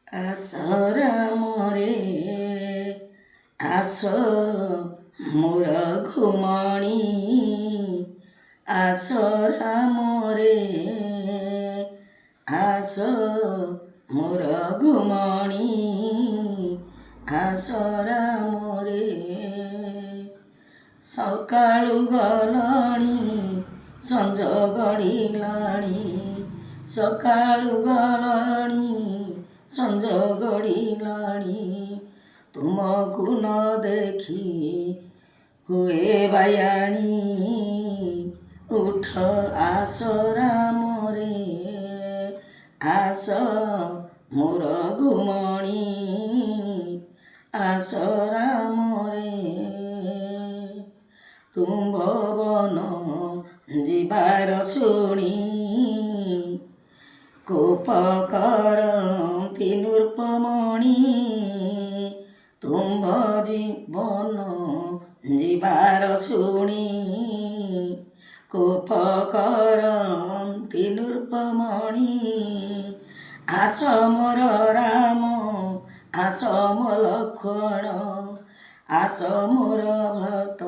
ଆସରା ମରେ ଆସ ମୋର ଘୁମଣି ଆସରା ମରେ ଆସ ମୋର ଘୁମଣି ଆସରା ମରେ ସକାଳୁ ଗଲଣି ସଞ୍ଜ ଗଡ଼ିଲାଣି ସକାଳୁ ଗଲଣି ସଞ୍ଜ ଗଡ଼ିଲାଣି ତୁମକୁ ନ ଦେଖି ହୁଏ ବାୟାଣୀ ଉଠ ଆସରା ମରେ ଆସ ମୋର ଘୁମଣି ଆସରା ମରେ ତୁମ୍ଭ ବନ ଯିବାର ଶୁଣି କୋପ କରନ୍ତି ନୃପମଣି ତୁମ୍ଭ ଜୀବନ ଯିବାର ଶୁଣି କୋପ କରନ୍ତି ନୃପମଣି ଆସ ମୋର ରାମ ଆସ ମୋ ଲକ୍ଷ୍ମଣ ଆସ ମୋର ଭକ୍ତ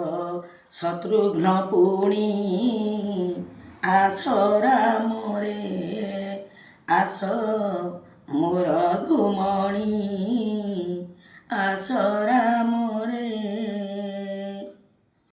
ଶତ୍ରୁଘ୍ନ ପୁଣି ଆସ ରାମରେ ଆସ ମୋର ଘୁମଣି ଆସ ରାମ